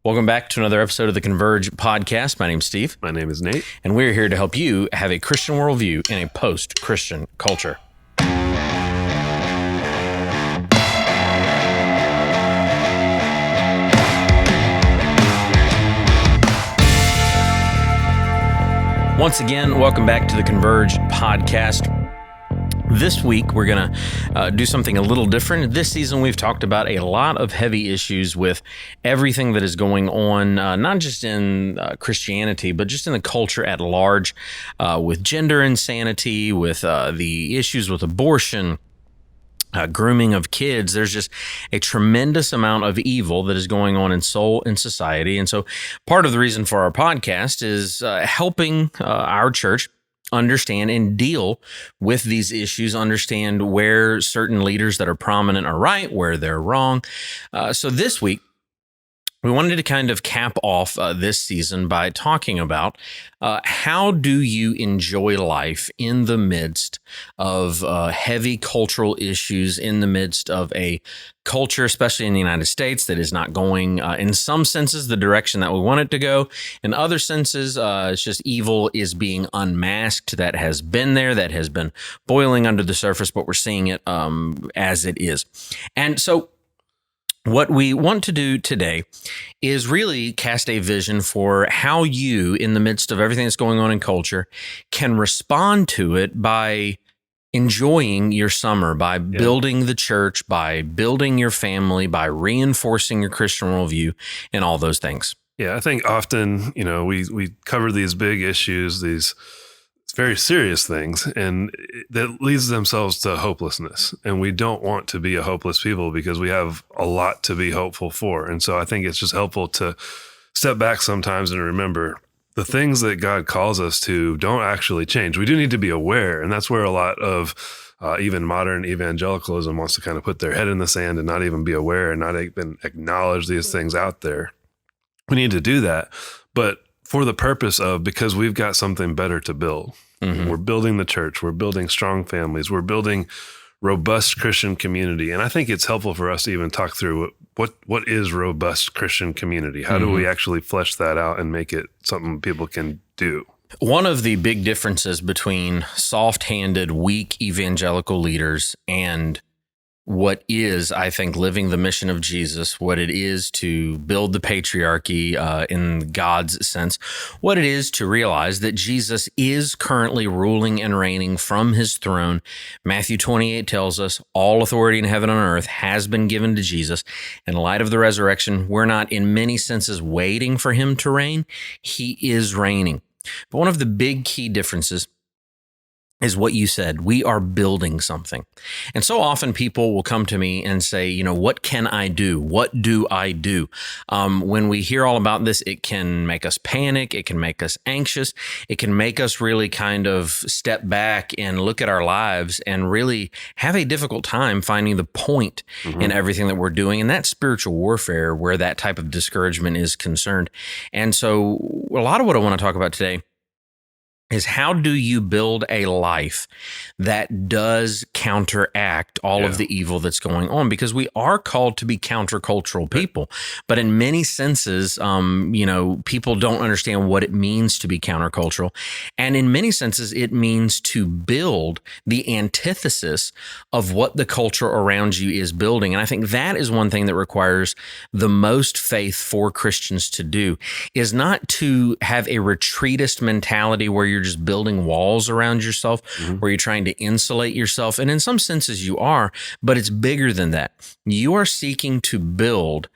Welcome back to another episode of the Converge Podcast. My name's Steve. My name is Nate. And we're here to help you have a Christian worldview in a post-Christian culture. Once again, welcome back to the Converge Podcast. This week, we're going to do something a little different. This season, we've talked about a lot of heavy issues with everything that is going on, not just in Christianity, but just in the culture at large, with gender insanity, with the issues with abortion, grooming of kids. There's just a tremendous amount of evil that is going on in society. And so part of the reason for our podcast is helping our church understand and deal with these issues, understand where certain leaders that are prominent are right, where they're wrong. So this week, we wanted to kind of cap off this season by talking about how do you enjoy life in the midst of heavy cultural issues, in the midst of a culture, especially in the United States, that is not going, in some senses, the direction that we want it to go. In other senses, it's just evil is being unmasked. That has been there, that has been boiling under the surface, but we're seeing it as it is. And so what we want to do today is really cast a vision for how you, in the midst of everything that's going on in culture, can respond to it by enjoying your summer, by building the church, by building your family, by reinforcing your Christian worldview, and all those things. Yeah, I think often, we cover these big issues, these very serious things, and that leads themselves to hopelessness. And we don't want to be a hopeless people because we have a lot to be hopeful for. And so I think it's just helpful to step back sometimes and remember the things that God calls us to don't actually change. We do need to be aware. And that's where a lot of even modern evangelicalism wants to kind of put their head in the sand and not even be aware and not even acknowledge these things out there. We need to do that, but for the purpose of, because we've got something better to build. Mm-hmm. We're building the church. We're building strong families. We're building robust Christian community. And I think it's helpful for us to even talk through what is robust Christian community? How do we actually flesh that out and make it something people can do? One of the big differences between soft-handed, weak evangelical leaders and what is, I think, living the mission of Jesus, what it is to build the patriarchy in God's sense, what it is to realize that Jesus is currently ruling and reigning from his throne. Matthew 28 tells us all authority in heaven and earth has been given to Jesus. In light of the resurrection, we're not in many senses waiting for him to reign. He is reigning. But one of the big key differences is what you said. We are building something. And so often people will come to me and say, what can I do? What do I do? When we hear all about this, it can make us panic. It can make us anxious. It can make us really kind of step back and look at our lives and really have a difficult time finding the point in everything that we're doing. And that's spiritual warfare where that type of discouragement is concerned. And so a lot of what I want to talk about today is how do you build a life that does counteract all of the evil that's going on? Because we are called to be countercultural people, but in many senses, people don't understand what it means to be countercultural. And in many senses, it means to build the antithesis of what the culture around you is building. And I think that is one thing that requires the most faith for Christians to do, is not to have a retreatist mentality where you're just building walls around yourself, where you're trying to insulate yourself. And in some senses you are, but it's bigger than that. You are seeking to build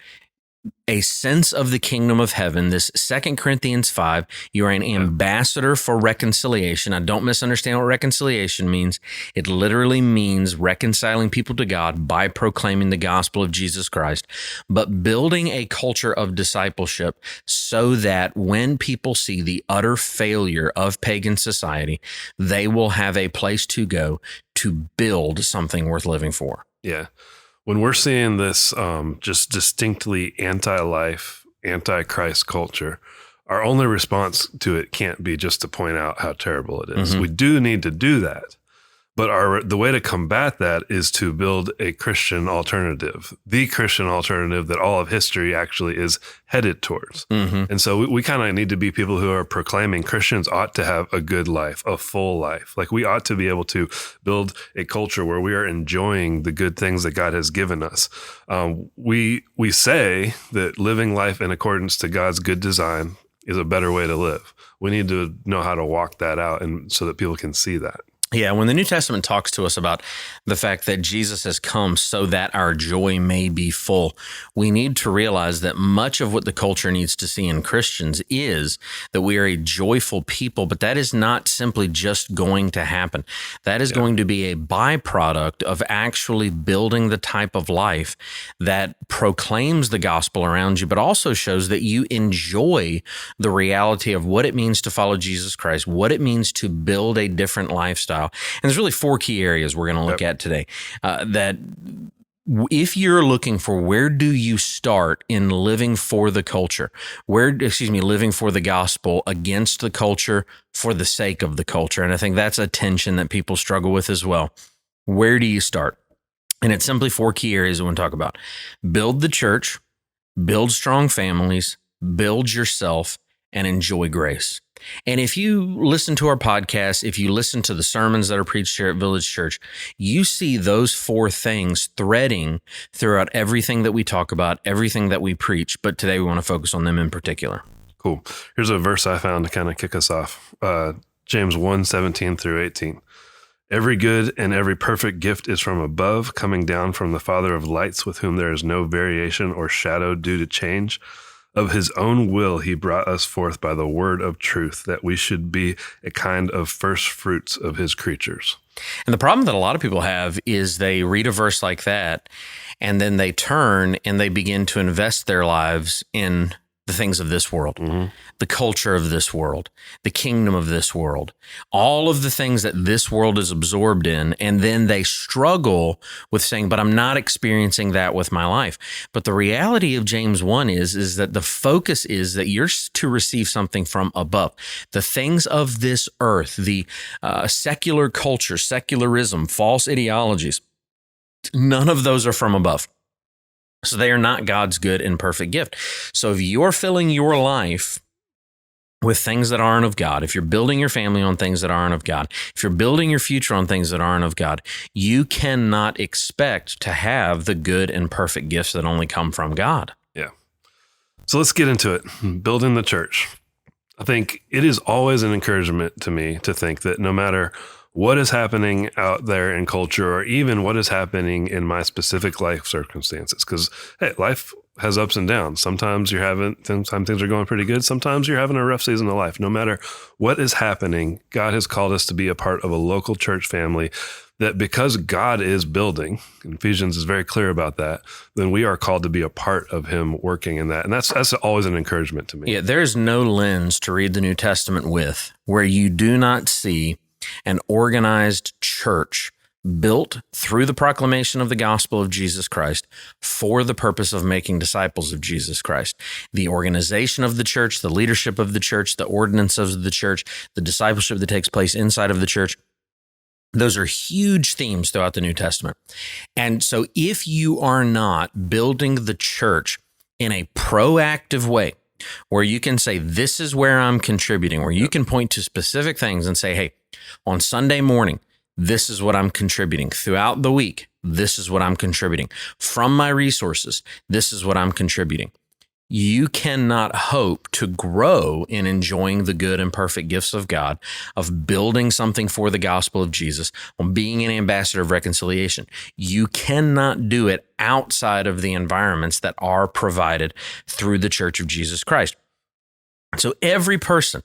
a sense of the kingdom of heaven. This 2 Corinthians 5, you are an ambassador for reconciliation. Now, don't misunderstand what reconciliation means. It literally means reconciling people to God by proclaiming the gospel of Jesus Christ, but building a culture of discipleship so that when people see the utter failure of pagan society, they will have a place to go to build something worth living for. Yeah. When we're seeing this just distinctly anti-life, anti-Christ culture, our only response to it can't be just to point out how terrible it is. We do need to do that, But the way to combat that is to build a Christian alternative, the Christian alternative that all of history actually is headed towards. And so we kind of need to be people who are proclaiming Christians ought to have a good life, a full life. Like we ought to be able to build a culture where we are enjoying the good things that God has given us. We say that living life in accordance to God's good design is a better way to live. We need to know how to walk that out, and so that people can see that. Yeah, when the New Testament talks to us about the fact that Jesus has come so that our joy may be full, we need to realize that much of what the culture needs to see in Christians is that we are a joyful people, but that is not simply just going to happen. That is going to be a byproduct of actually building the type of life that proclaims the gospel around you, but also shows that you enjoy the reality of what it means to follow Jesus Christ, what it means to build a different lifestyle. And there's really 4 key areas we're going to look at today. That if you're looking for where do you start in living for the culture, living for the gospel against the culture for the sake of the culture. And I think that's a tension that people struggle with as well. Where do you start? And it's simply 4 key areas we want to talk about. Build the church, build strong families, build yourself, and enjoy grace. And if you listen to our podcast, if you listen to the sermons that are preached here at Village Church, you see those 4 things threading throughout everything that we talk about, everything that we preach. But today we want to focus on them in particular. Cool. Here's a verse I found to kind of kick us off. James 1:17 through 18. Every good and every perfect gift is from above, coming down from the Father of lights, with whom there is no variation or shadow due to change. Of his own will, he brought us forth by the word of truth, that we should be a kind of first fruits of his creatures. And the problem that a lot of people have is they read a verse like that, and then they turn and they begin to invest their lives in the things of this world, the culture of this world, the kingdom of this world, all of the things that this world is absorbed in. And then they struggle with saying, but I'm not experiencing that with my life. But the reality of James 1 is that the focus is that you're to receive something from above. The things of this earth, the secular culture, secularism, false ideologies, none of those are from above. So they are not God's good and perfect gift. So if you're filling your life with things that aren't of God, if you're building your family on things that aren't of God, if you're building your future on things that aren't of God, you cannot expect to have the good and perfect gifts that only come from God. Yeah. So let's get into it. Building the church. I think it is always an encouragement to me to think that no matter what is happening out there in culture, or even what is happening in my specific life circumstances. Because, hey, life has ups and downs. Sometimes sometimes things are going pretty good. Sometimes you're having a rough season of life. No matter what is happening, God has called us to be a part of a local church family that, because God is building, and Ephesians is very clear about that, then we are called to be a part of him working in that. And that's always an encouragement to me. Yeah, there's no lens to read the New Testament with where you do not see an organized church built through the proclamation of the gospel of Jesus Christ for the purpose of making disciples of Jesus Christ. The organization of the church, the leadership of the church, the ordinances of the church, the discipleship that takes place inside of the church, those are huge themes throughout the New Testament. And so if you are not building the church in a proactive way, where you can say, this is where I'm contributing, where you can point to specific things and say, hey, on Sunday morning, this is what I'm contributing. Throughout the week, this is what I'm contributing. From my resources, this is what I'm contributing. You cannot hope to grow in enjoying the good and perfect gifts of God, of building something for the gospel of Jesus, on being an ambassador of reconciliation. You cannot do it outside of the environments that are provided through the Church of Jesus Christ. So every person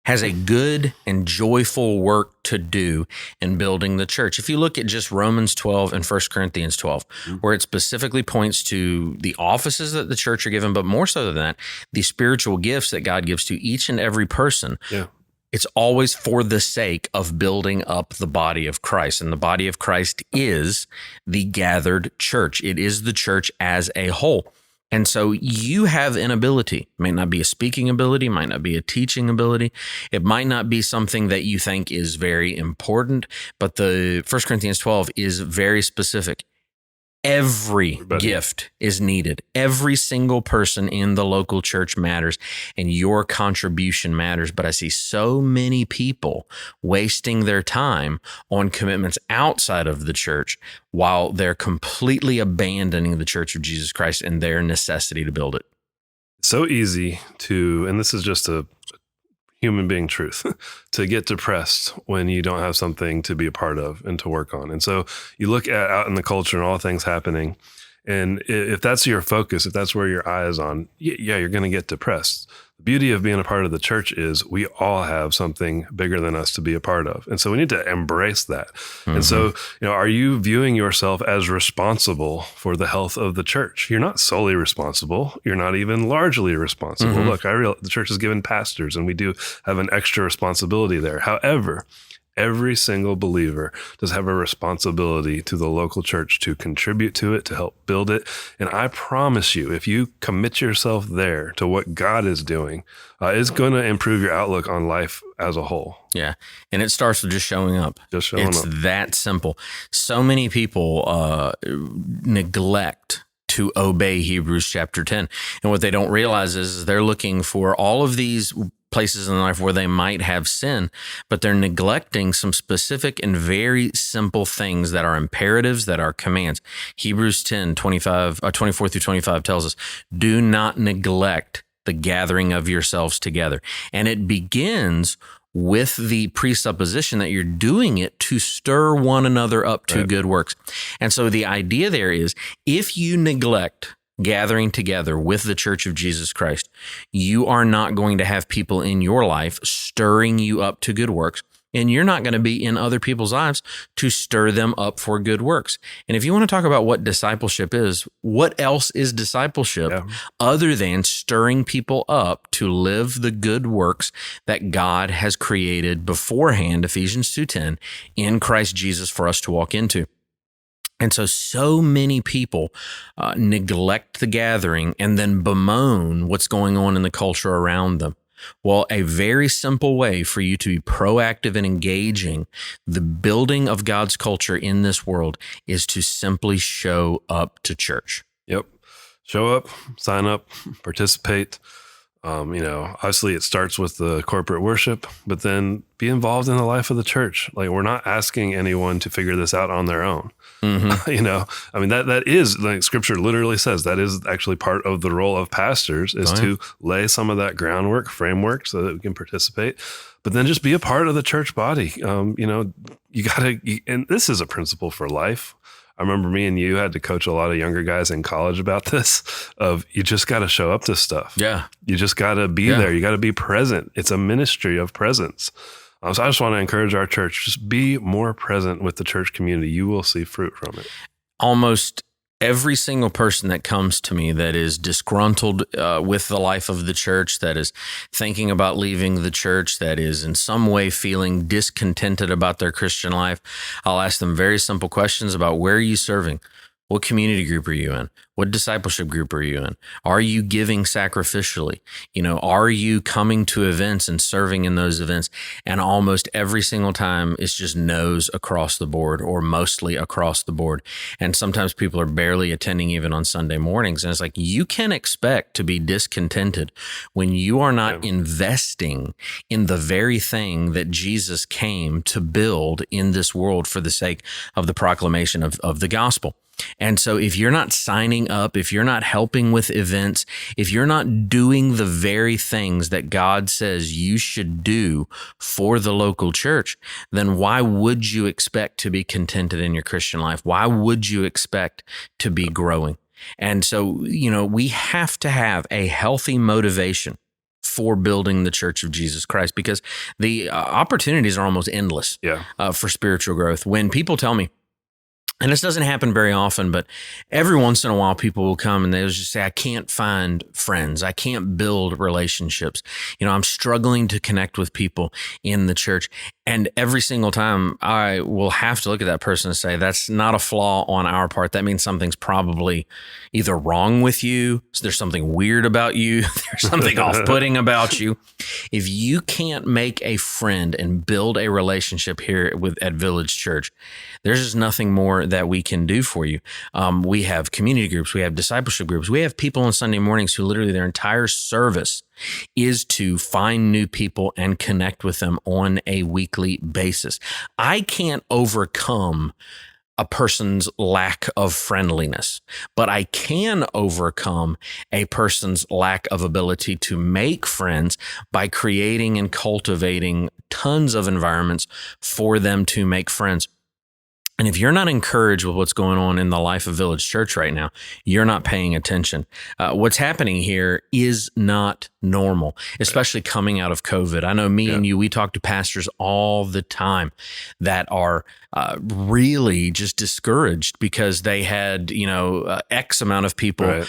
has a good and joyful work to do in building the church. If you look at just Romans 12 and 1 Corinthians 12, where it specifically points to the offices that the church are given, but more so than that, the spiritual gifts that God gives to each and every person, it's always for the sake of building up the body of Christ. And the body of Christ is the gathered church. It is the church as a whole. And so you have an ability. It may not be a speaking ability, might not be a teaching ability. It might not be something that you think is very important, but the 1 Corinthians 12 is very specific. Everybody. Gift is needed. Every single person in the local church matters, and your contribution matters. But I see so many people wasting their time on commitments outside of the church while they're completely abandoning the Church of Jesus Christ and their necessity to build it. So easy to, and this is just a human being truth, to get depressed when you don't have something to be a part of and to work on. And so you look at out in the culture and all things happening, and if that's your focus, if that's where your eye is on, yeah, you're going to get depressed. The beauty of being a part of the church is we all have something bigger than us to be a part of. And so we need to embrace that. Mm-hmm. And so, are you viewing yourself as responsible for the health of the church? You're not solely responsible. You're not even largely responsible. Mm-hmm. Look, the church is given pastors, and we do have an extra responsibility there. However, every single believer does have a responsibility to the local church to contribute to it, to help build it. And I promise you, if you commit yourself there to what God is doing, it's going to improve your outlook on life as a whole. Yeah. And it starts with just showing up. It's that simple. So many people neglect to obey Hebrews chapter 10. And what they don't realize is they're looking for all of these places in life where they might have sin, but they're neglecting some specific and very simple things that are imperatives, that are commands. Hebrews 10, 24 through 25 tells us, do not neglect the gathering of yourselves together. And it begins with the presupposition that you're doing it to stir one another up to good works. And so the idea there is, if you neglect gathering together with the Church of Jesus Christ, you are not going to have people in your life stirring you up to good works, and you're not going to be in other people's lives to stir them up for good works. And if you want to talk about what discipleship is, what else is discipleship other than stirring people up to live the good works that God has created beforehand, Ephesians 2:10, in Christ Jesus for us to walk into? And so many people neglect the gathering and then bemoan what's going on in the culture around them. Well, a very simple way for you to be proactive and engaging the building of God's culture in this world is to simply show up to church. Yep. Show up, sign up, participate. Obviously it starts with the corporate worship, but then be involved in the life of the church. Like, we're not asking anyone to figure this out on their own. Mm-hmm. That is, like, Scripture literally says that is actually part of the role of pastors, is to lay some of that groundwork, framework, so that we can participate. But then just be a part of the church body. You gotta, and this is a principle for life. I remember me and you had to coach a lot of younger guys in college about this, of you just got to show up to stuff. Yeah. You just got to be there. You got to be present. It's a ministry of presence. So I just want to encourage our church, just be more present with the church community. You will see fruit from it. Almost every single person that comes to me that is disgruntled with the life of the church, that is thinking about leaving the church, that is in some way feeling discontented about their Christian life, I'll ask them very simple questions about, where are you serving? What community group are you in? What discipleship group are you in? Are you giving sacrificially? Are you coming to events and serving in those events? And almost every single time, it's just no's across the board, or mostly across the board. And sometimes people are barely attending even on Sunday mornings. And it's like, you can expect to be discontented when you are not investing in the very thing that Jesus came to build in this world for the sake of the proclamation of the gospel. And so if you're not signing up, if you're not helping with events, if you're not doing the very things that God says you should do for the local church, then why would you expect to be contented in your Christian life? Why would you expect to be growing? And so, we have to have a healthy motivation for building the Church of Jesus Christ, because the opportunities are almost endless for spiritual growth. When people tell me, and this doesn't happen very often, but every once in a while people will come and they'll just say, I can't find friends. I can't build relationships. I'm struggling to connect with people in the church. And every single time I will have to look at that person and say, that's not a flaw on our part. That means something's probably either wrong with you. So there's something weird about you. There's something off-putting about you. If you can't make a friend and build a relationship here at Village Church, there's just nothing more that we can do for you. We have community groups. We have discipleship groups. We have people on Sunday mornings who literally their entire service is to find new people and connect with them on a weekly basis. I can't overcome a person's lack of friendliness, but I can overcome a person's lack of ability to make friends by creating and cultivating tons of environments for them to make friends. And if you're not encouraged with what's going on in the life of Village Church right now, you're not paying attention. What's happening here is not normal, especially coming out of COVID. I know me and you, we talk to pastors all the time that are really just discouraged because they had, X amount of people, in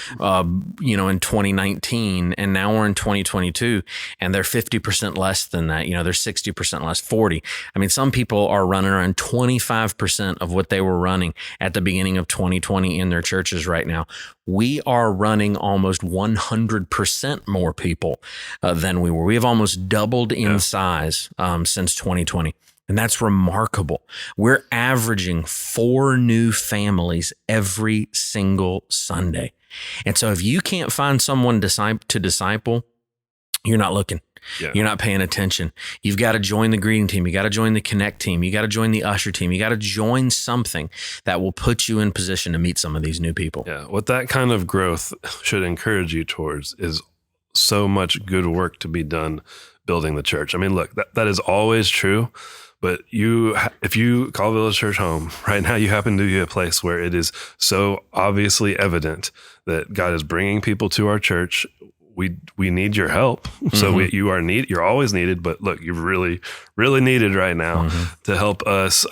2019, and now we're in 2022, and they're 50% less than that. They're 60% less, 40. I mean, some people are running around 25% of what they were running at the beginning of 2020 in their churches right now. We are running almost 100% more people than we were. We have almost doubled in size since 2020. And that's remarkable. We're averaging 4 new families every single Sunday. And so if you can't find someone to disciple, you're not looking. Yeah. You're not paying attention. You've got to join the greeting team. You got to join the connect team. You got to join the usher team. You got to join something that will put you in position to meet some of these new people. Yeah. What that kind of growth should encourage you towards is so much good work to be done building the church. I mean, look, that is always true. But if you call Village Church home right now, you happen to be a place where it is so obviously evident that God is bringing people to our church. We need your help. So you're always needed, but look, you're really, really needed right now to help us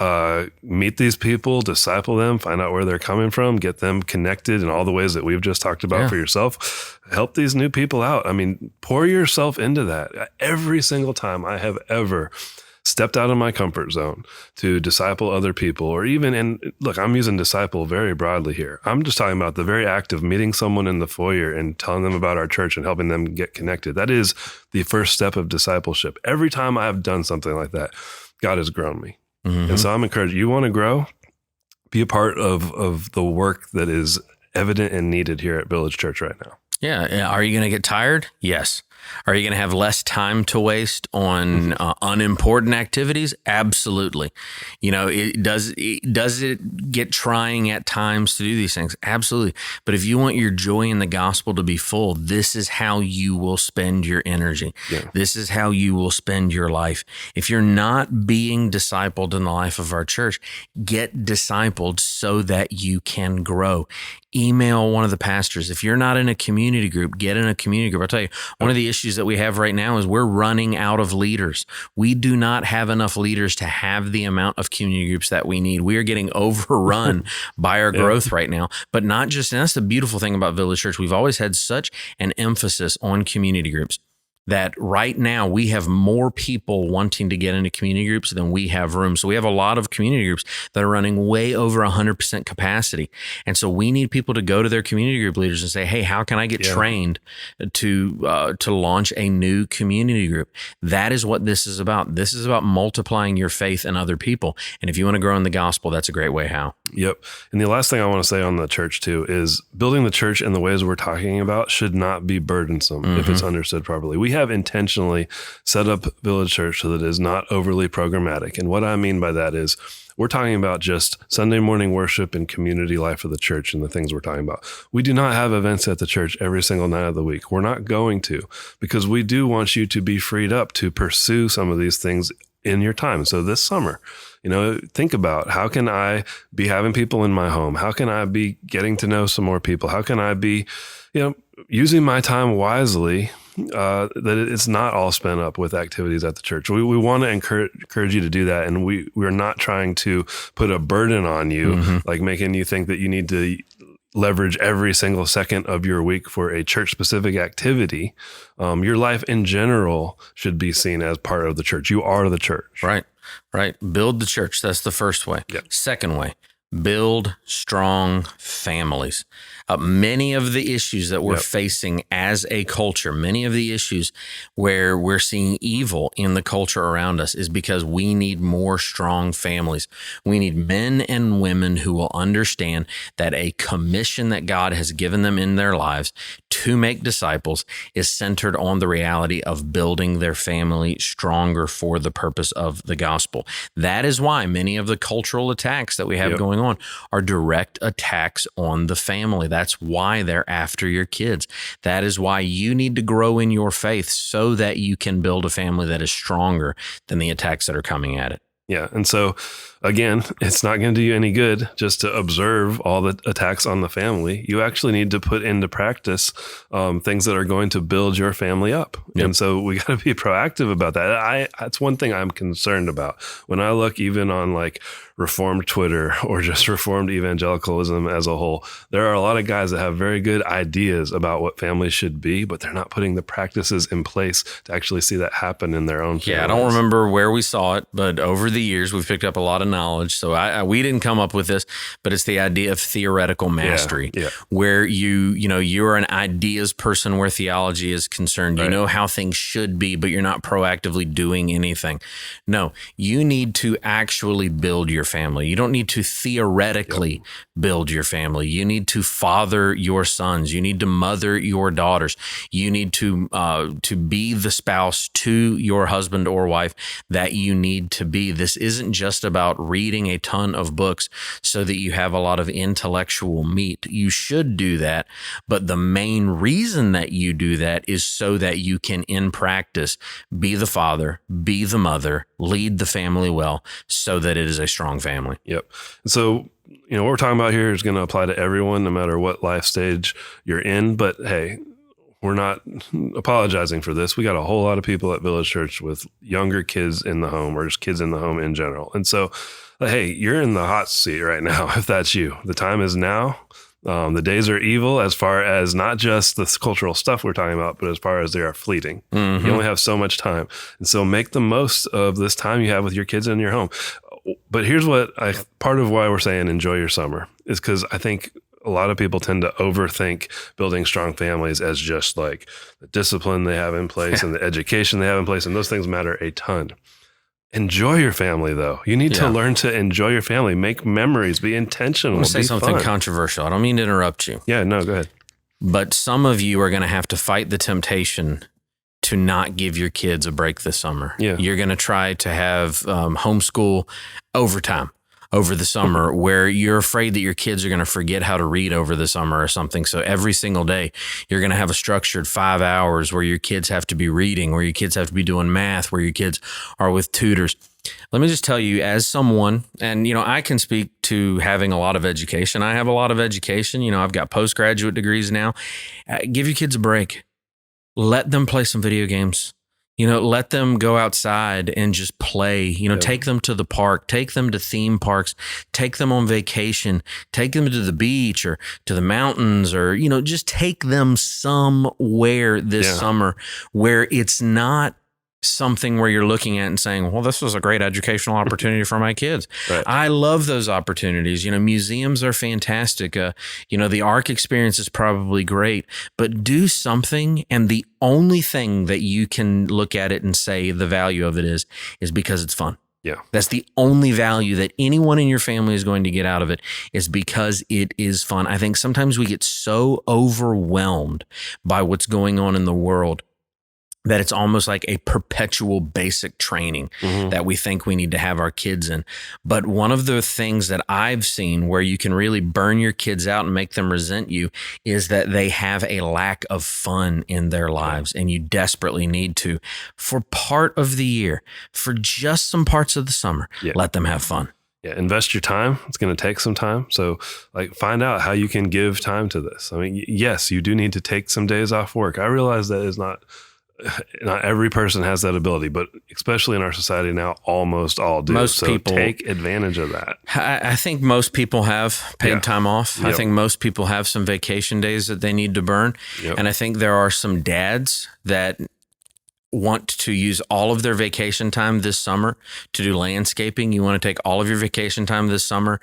meet these people, disciple them, find out where they're coming from, get them connected in all the ways that we've just talked about for yourself. Help these new people out. I mean, pour yourself into that. Every single time I have ever stepped out of my comfort zone to disciple other people, or even, and look, I'm using disciple very broadly here. I'm just talking about the very act of meeting someone in the foyer and telling them about our church and helping them get connected. That is the first step of discipleship. Every time I have done something like that, God has grown me. And so I'm encouraged. You want to grow? Be a part of the work that is evident and needed here at Village Church right now. Yeah. Are you going to get tired? Yes. Are you going to have less time to waste on unimportant activities? Absolutely. Does it get trying at times to do these things? Absolutely. But if you want your joy in the gospel to be full, this is how you will spend your energy. Yeah. This is how you will spend your life. If you're not being discipled in the life of our church, get discipled so that you can grow. Email one of the pastors. If you're not in a community group, get in a community group. I'll tell you, one of the issues that we have right now is we're running out of leaders. We do not have enough leaders to have the amount of community groups that we need. We are getting overrun by our growth right now, but not just, and that's the beautiful thing about Village Church. We've always had such an emphasis on community groups that right now we have more people wanting to get into community groups than we have room. So we have a lot of community groups that are running way over 100% capacity. And so we need people to go to their community group leaders and say, hey, how can I get trained to launch a new community group? That is what this is about. This is about multiplying your faith in other people. And if you want to grow in the gospel, that's a great way how. Yep. And the last thing I want to say on the church too is building the church in the ways we're talking about should not be burdensome if it's understood properly. We have intentionally set up Village Church so that it is not overly programmatic. And what I mean by that is we're talking about just Sunday morning worship and community life of the church and the things we're talking about. We do not have events at the church every single night of the week. We're not going to, because we do want you to be freed up to pursue some of these things in your time. So this summer, think about, how can I be having people in my home? How can I be getting to know some more people? How can I be, using my time wisely, that it's not all spent up with activities at the church. We want to encourage you to do that. And we're not trying to put a burden on you, like making you think that you need to leverage every single second of your week for a church-specific activity. Your life in general should be seen as part of the church. You are the church. Right. right? Build the church. That's the first way. Yep. Second way, build strong families. Many of the issues that we're facing as a culture, many of the issues where we're seeing evil in the culture around us is because we need more strong families. We need men and women who will understand that a commission that God has given them in their lives to make disciples is centered on the reality of building their family stronger for the purpose of the gospel. That is why many of the cultural attacks that we have going on are direct attacks on the family. That's why they're after your kids. That is why you need to grow in your faith so that you can build a family that is stronger than the attacks that are coming at it. Yeah. And so, again, it's not going to do you any good just to observe all the attacks on the family. You actually need to put into practice things that are going to build your family up. Yep. And so we got to be proactive about that. That's one thing I'm concerned about. When I look even on like Reformed Twitter or just Reformed evangelicalism as a whole, there are a lot of guys that have very good ideas about what families should be, but they're not putting the practices in place to actually see that happen in their own families. Yeah, I don't remember where we saw it, but over the years, we've picked up a lot of knowledge. So we didn't come up with this, but it's the idea of theoretical mastery, where you're an ideas person where theology is concerned. You know how things should be, but you're not proactively doing anything. No, you need to actually build your family. You don't need to theoretically build your family. You need to father your sons. You need to mother your daughters. You need to be the spouse to your husband or wife that you need to be. This isn't just about reading a ton of books so that you have a lot of intellectual meat. You should do that, but the main reason that you do that is so that you can, in practice, be the father, be the mother, lead the family well, so that it is a strong family. Yep. So, what we're talking about here is going to apply to everyone, no matter what life stage you're in. But hey, we're not apologizing for this. We got a whole lot of people at Village Church with younger kids in the home or just kids in the home in general. And so, hey, you're in the hot seat right now, if that's you. The time is now. The days are evil as far as not just the cultural stuff we're talking about, but as far as they are fleeting. You only have so much time. And so make the most of this time you have with your kids in your home. But here's part of why we're saying enjoy your summer is because I think a lot of people tend to overthink building strong families as just like the discipline they have in place and the education they have in place. And those things matter a ton. Enjoy your family, though. You need to learn to enjoy your family, make memories, be intentional. I'm going to say something controversial. I don't mean to interrupt you. Yeah, no, go ahead. But some of you are going to have to fight the temptation to not give your kids a break this summer. Yeah. You're going to try to have homeschool overtime over the summer where you're afraid that your kids are going to forget how to read over the summer or something. So every single day, you're going to have a structured 5 hours where your kids have to be reading, where your kids have to be doing math, where your kids are with tutors. Let me just tell you, as someone, and I can speak to having a lot of education. I have a lot of education. I've got postgraduate degrees now. Give your kids a break. Let them play some video games. Let them go outside and just play, take them to the park, take them to theme parks, take them on vacation, take them to the beach or to the mountains or, just take them somewhere this summer where it's not something where you're looking at and saying, well, this was a great educational opportunity for my kids. Right. I love those opportunities. Museums are fantastic. The ARC experience is probably great, but do something. And the only thing that you can look at it and say the value of it is because it's fun. Yeah. That's the only value that anyone in your family is going to get out of it is because it is fun. I think sometimes we get so overwhelmed by what's going on in the world that it's almost like a perpetual basic training that we think we need to have our kids in. But one of the things that I've seen where you can really burn your kids out and make them resent you is that they have a lack of fun in their lives, and you desperately need to, for part of the year, for just some parts of the summer, let them have fun. Yeah, invest your time. It's going to take some time. So find out how you can give time to this. I mean, yes, you do need to take some days off work. I realize that is not every person has that ability, but especially in our society now, almost all do. Most people take advantage of that. I think most people have paid time off. Yep. I think most people have some vacation days that they need to burn. Yep. And I think there are some dads that want to use all of their vacation time this summer to do landscaping. You want to take all of your vacation time this summer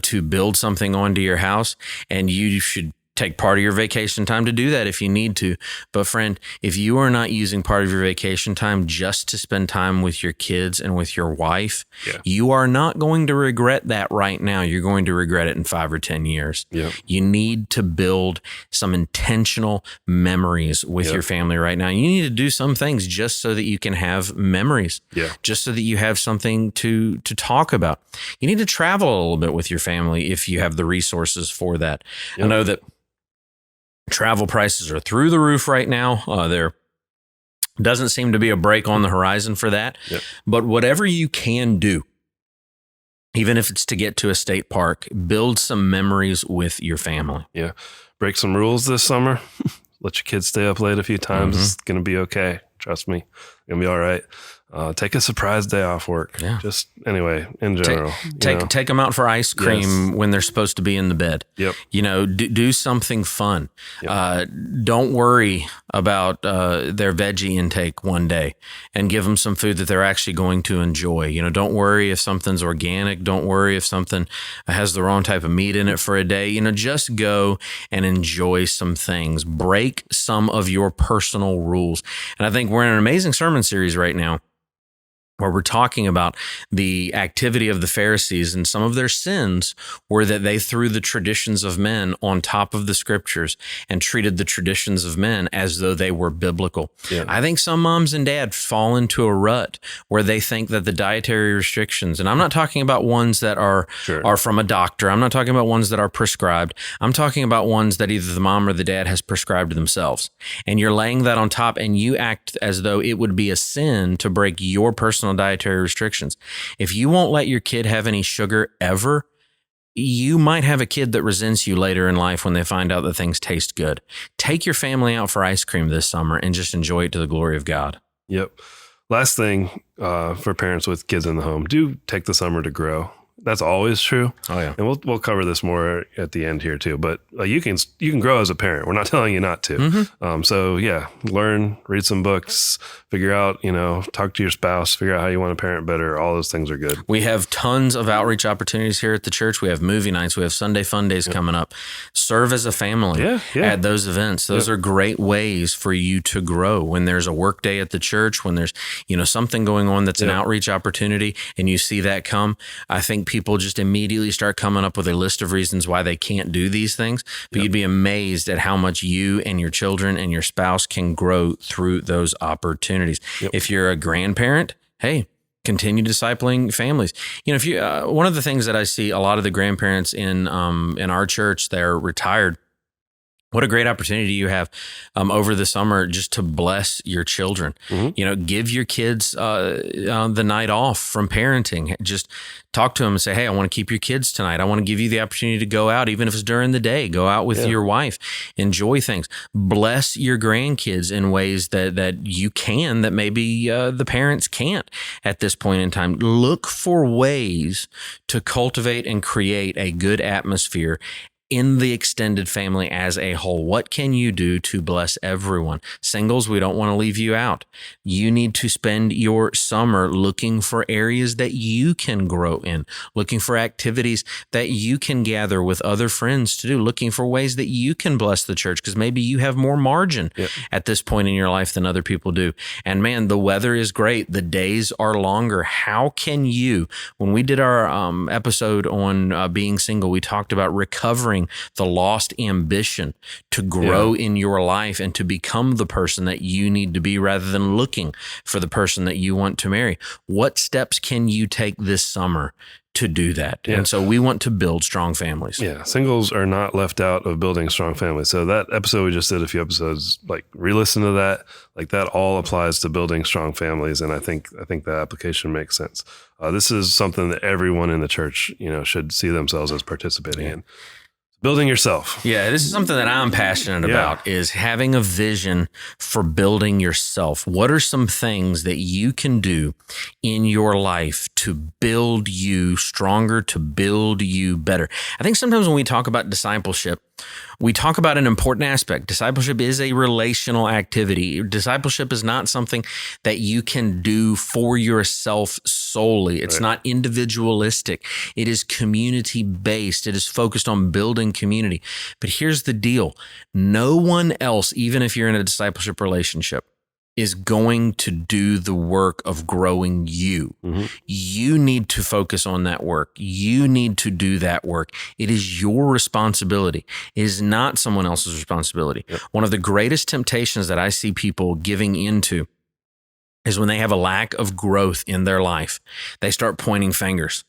to build something onto your house, and you should take part of your vacation time to do that if you need to. But friend, if you are not using part of your vacation time just to spend time with your kids and with your wife, you are not going to regret that right now. You're going to regret it in 5 or 10 years. You need to build some intentional memories with your family right now. You need to do some things just so that you can have memories, just so that you have something to talk about. You need to travel a little bit with your family if you have the resources for that. I know that travel prices are through the roof right now. There doesn't seem to be a break on the horizon for that. But whatever you can do, even if it's to get to a state park, build some memories with your family. Break some rules this summer. Let your kids stay up late a few times. It's going to be okay. Trust me. It's going to be all right. Take a surprise day off work. Just anyway, in general. Take them out for ice cream when they're supposed to be in the bed. You know, do something fun. Don't worry about their veggie intake one day, and give them some food that they're actually going to enjoy. You know, don't worry if something's organic. Don't worry if something has the wrong type of meat in it for a day. You know, just go and enjoy some things. Break some of your personal rules. And I think we're in an amazing sermon series right now, where we're talking about the activity of the Pharisees, and some of their sins were that they threw the traditions of men on top of the scriptures and treated the traditions of men as though they were biblical. I think some moms and dads fall into a rut where they think that the dietary restrictions, and I'm not talking about ones that are from a doctor. I'm not talking about ones that are prescribed. I'm talking about ones that either the mom or the dad has prescribed themselves. And you're laying that on top, and you act as though it would be a sin to break your personal dietary restrictions. If you won't let your kid have any sugar ever, you might have a kid that resents you later in life when they find out that things taste good. Take your family out for ice cream this summer and just enjoy it to the glory of God. Last thing for parents with kids in the home, do take the summer to grow. That's always true. And we'll cover this more at the end here too. But you can grow as a parent. We're not telling you not to. So learn, read some books, figure out, talk to your spouse, figure out how you want to parent better. All those things are good. We have tons of outreach opportunities here at the church. We have movie nights. We have Sunday fun days coming up. Serve as a family at those events. Those are great ways for you to grow. When there's a work day at the church, when there's, something going on that's an outreach opportunity, and you see that come, I think people just immediately start coming up with a list of reasons why they can't do these things. But you'd be amazed at how much you and your children and your spouse can grow through those opportunities. If you're a grandparent, hey, continue discipling families. If you one of the things that I see a lot of the grandparents in our church, they're retired. What a great opportunity you have over the summer just to bless your children. Give your kids the night off from parenting. Just talk to them and say, hey, I want to keep your kids tonight. I want to give you the opportunity to go out, even if it's during the day. Go out with your wife. Enjoy things. Bless your grandkids in ways that you can, that maybe the parents can't at this point in time. Look for ways to cultivate and create a good atmosphere in the extended family as a whole. What can you do to bless everyone? Singles, we don't want to leave you out. You need to spend your summer looking for areas that you can grow in, looking for activities that you can gather with other friends to do, looking for ways that you can bless the church, because maybe you have more margin at this point in your life than other people do. And man, the weather is great. The days are longer. How can you, when we did our episode on being single, we talked about recovering the lost ambition to grow in your life and to become the person that you need to be, rather than looking for the person that you want to marry. What steps can you take this summer to do that? And so we want to build strong families. Singles are not left out of building strong families. So that episode we just did a few episodes, re-listen to that. That all applies to building strong families. And I think the application makes sense. This is something that everyone in the church, should see themselves as participating in. Building yourself. This is something that I'm passionate about, is having a vision for building yourself. What are some things that you can do in your life to build you stronger, to build you better? I think sometimes when we talk about discipleship, we talk about an important aspect. Discipleship is a relational activity. Discipleship is not something that you can do for yourself solely. It's not individualistic. It is community-based. It is focused on building community. But here's the deal. No one else, even if you're in a discipleship relationship, is going to do the work of growing you. You need to focus on that work. You need to do that work. It is your responsibility. It is not someone else's responsibility. One of the greatest temptations that I see people giving into is when they have a lack of growth in their life. They start pointing fingers.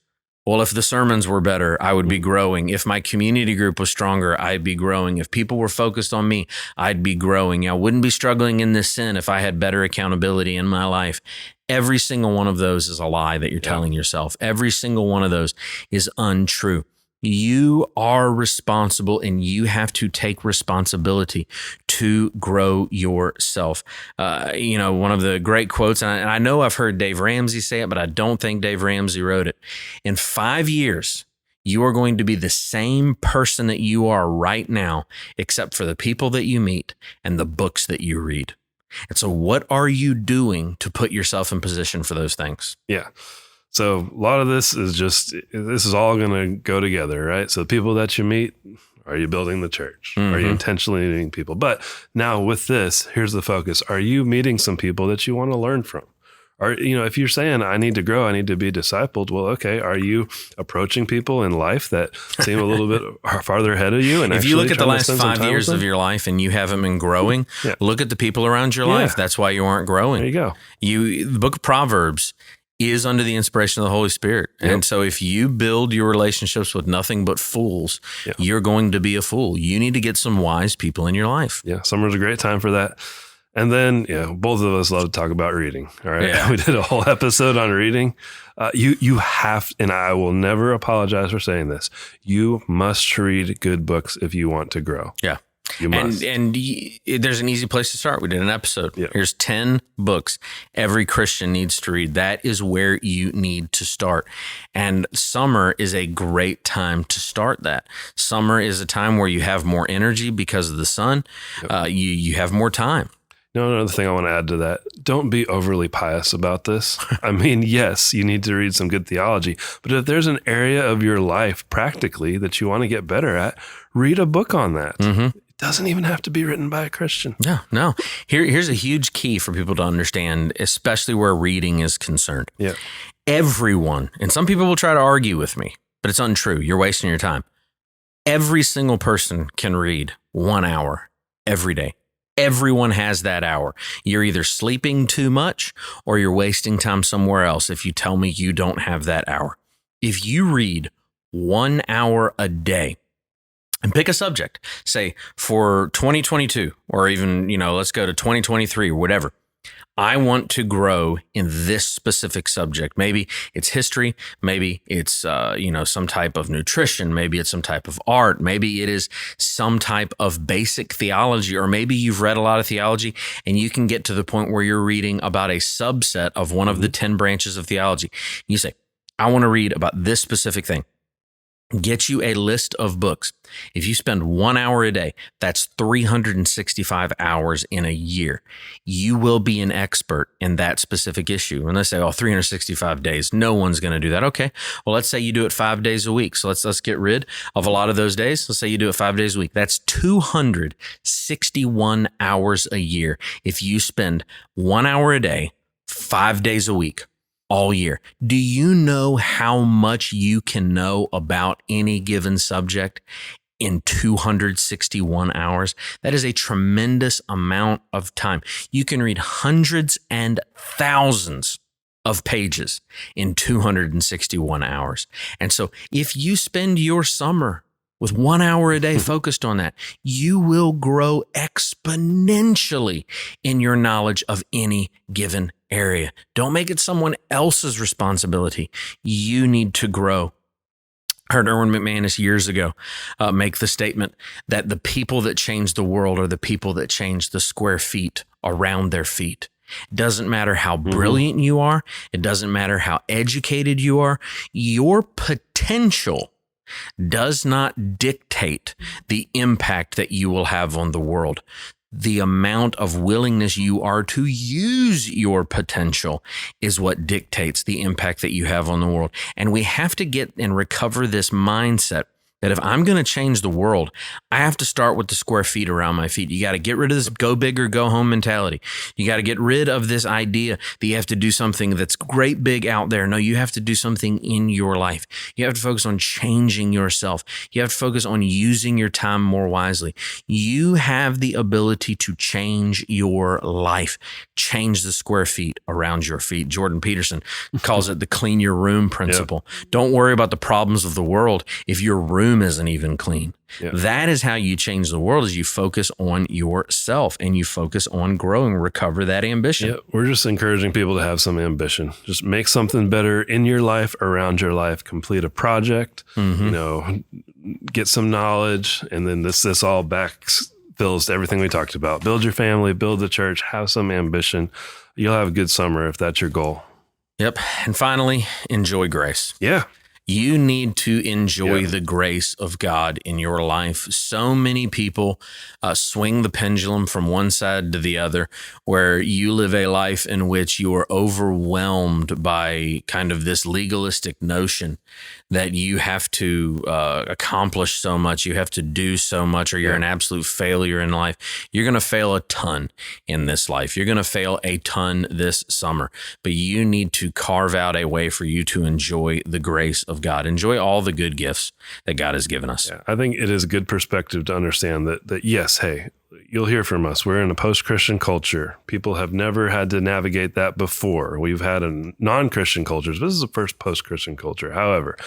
Well, if the sermons were better, I would be growing. If my community group was stronger, I'd be growing. If people were focused on me, I'd be growing. I wouldn't be struggling in this sin if I had better accountability in my life. Every single one of those is a lie that you're telling yourself. Every single one of those is untrue. You are responsible, and you have to take responsibility to grow yourself. One of the great quotes, and I know I've heard Dave Ramsey say it, but I don't think Dave Ramsey wrote it. In 5 years, you are going to be the same person that you are right now, except for the people that you meet and the books that you read. And so what are you doing to put yourself in position for those things? Yeah. So a lot of this is all going to go together, right? So the people that you meet, are you building the church? Are you intentionally meeting people? But now with this, here's the focus. Are you meeting some people that you want to learn from? Or, if you're saying, I need to grow, I need to be discipled, well, okay, are you approaching people in life that seem a little bit farther ahead of you? And if you look at the last 5 years of your life and you haven't been growing, look at the people around your life. That's why you aren't growing. There you go. The book of Proverbs is under the inspiration of the Holy Spirit. And so if you build your relationships with nothing but fools, you're going to be a fool. You need to get some wise people in your life. Yeah, summer's a great time for that. And then, both of us love to talk about reading. All right. Yeah. We did a whole episode on reading. You have, and I will never apologize for saying this, you must read good books if you want to grow. Yeah. You must. And there's an easy place to start. We did an episode. Here's 10 books every Christian needs to read. That is where you need to start. And summer is a great time to start that. Summer is a time where you have more energy because of the sun. You have more time. Another thing I want to add to that, don't be overly pious about this. I mean, yes, you need to read some good theology, but if there's an area of your life practically that you want to get better at, read a book on that. It doesn't even have to be written by a Christian. No. Here's a huge key for people to understand, especially where reading is concerned. Everyone, and some people will try to argue with me, but it's untrue. You're wasting your time. Every single person can read 1 hour every day. Everyone has that hour. You're either sleeping too much or you're wasting time somewhere else if you tell me you don't have that hour. If you read 1 hour a day and pick a subject, say for 2022, or even, let's go to 2023 or whatever, I want to grow in this specific subject. Maybe it's history. Maybe it's, some type of nutrition. Maybe it's some type of art. Maybe it is some type of basic theology, or maybe you've read a lot of theology and you can get to the point where you're reading about a subset of one of the 10 branches of theology. You say, I want to read about this specific thing. Get you a list of books. If you spend 1 hour a day, that's 365 hours in a year. You will be an expert in that specific issue. And let's say, 365 days. No one's going to do that. Okay. Well, let's say you do it 5 days a week. So let's get rid of a lot of those days. Let's say you do it 5 days a week. That's 261 hours a year. If you spend 1 hour a day, 5 days a week, all year. Do you know how much you can know about any given subject in 261 hours? That is a tremendous amount of time. You can read hundreds and thousands of pages in 261 hours. And so if you spend your summer with 1 hour a day focused on that, you will grow exponentially in your knowledge of any given area. Don't make it someone else's responsibility. You need to grow. I heard Erwin McManus years ago make the statement that the people that change the world are the people that change the square feet around their feet. It doesn't matter how brilliant you are. It doesn't matter how educated you are. Your potential does not dictate the impact that you will have on the world. The amount of willingness you are to use your potential is what dictates the impact that you have on the world. And we have to get and recover this mindset that if I'm going to change the world, I have to start with the square feet around my feet. You got to get rid of this go big or go home mentality. You got to get rid of this idea that you have to do something that's great big out there. No, you have to do something in your life. You have to focus on changing yourself. You have to focus on using your time more wisely. You have the ability to change your life. Change the square feet around your feet. Jordan Peterson calls it the clean your room principle. Yep. Don't worry about the problems of the world if your room isn't even clean. Yeah. That is how you change the world, is you focus on yourself and you focus on growing, recover that ambition. Yeah, we're just encouraging people to have some ambition. Just make something better in your life, around your life, complete a project, get some knowledge, and then this all backfills to everything we talked about. Build your family, build the church, have some ambition. You'll have a good summer if that's your goal. Yep. And finally, enjoy grace. Yeah. You need to enjoy the grace of God in your life. So many people swing the pendulum from one side to the other, where you live a life in which you are overwhelmed by kind of this legalistic notion that you have to accomplish so much, you have to do so much, or you're an absolute failure in life. You're going to fail a ton in this life. You're going to fail a ton this summer, but you need to carve out a way for you to enjoy the grace of God. Enjoy all the good gifts that God has given us. Yeah, I think it is a good perspective to understand that yes, hey, you'll hear from us. We're in a post-Christian culture. People have never had to navigate that before. We've had a non-Christian cultures. This is the first post-Christian culture. However,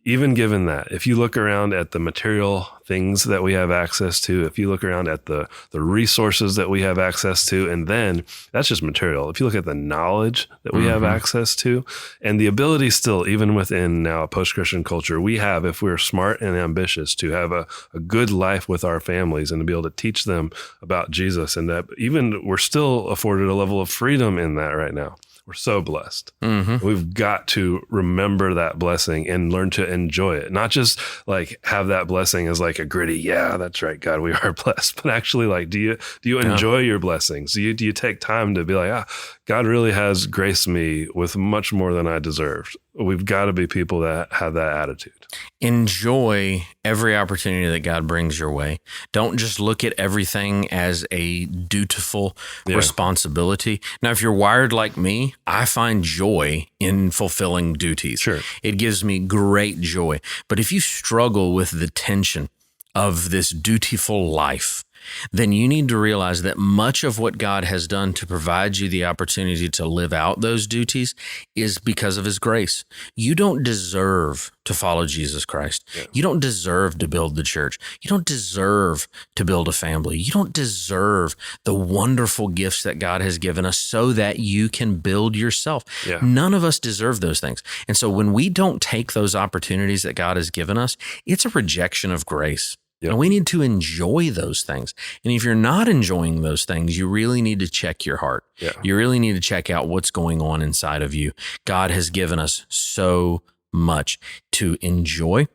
even given that, if you look around at the material things that we have access to, if you look around at the resources that we have access to, and then that's just material. If you look at the knowledge that we have access to, and the ability still, even within now a post-Christian culture, we have, if we're smart and ambitious, to have a good life with our families and to be able to teach them about Jesus, and that even we're still afforded a level of freedom in that right now. We're so blessed. We've got to remember that blessing and learn to enjoy it. Not just like have that blessing as like a gritty, yeah, that's right, God, we are blessed. But actually, like, do you enjoy your blessings? Do you take time to be like, God really has graced me with much more than I deserved? We've got to be people that have that attitude. Enjoy every opportunity that God brings your way. Don't just look at everything as a dutiful responsibility. Now, if you're wired like me, I find joy in fulfilling duties. Sure. It gives me great joy. But if you struggle with the tension of this dutiful life, then you need to realize that much of what God has done to provide you the opportunity to live out those duties is because of his grace. You don't deserve to follow Jesus Christ. Yeah. You don't deserve to build the church. You don't deserve to build a family. You don't deserve the wonderful gifts that God has given us so that you can build yourself. Yeah. None of us deserve those things. And so when we don't take those opportunities that God has given us, it's a rejection of grace. Yep. And we need to enjoy those things. And if you're not enjoying those things, you really need to check your heart. Yeah. You really need to check out what's going on inside of you. God has given us so much to enjoy.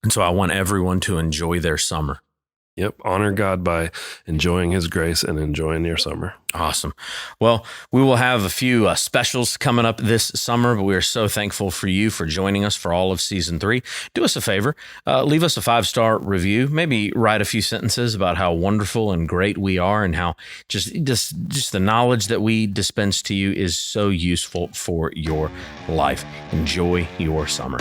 And so I want everyone to enjoy their summer. Yep. Honor God by enjoying his grace and enjoying your summer. Awesome. Well, we will have a few specials coming up this summer, but we are so thankful for you for joining us for all of season 3. Do us a favor, leave us a 5-star review, maybe write a few sentences about how wonderful and great we are and how just the knowledge that we dispense to you is so useful for your life. Enjoy your summer.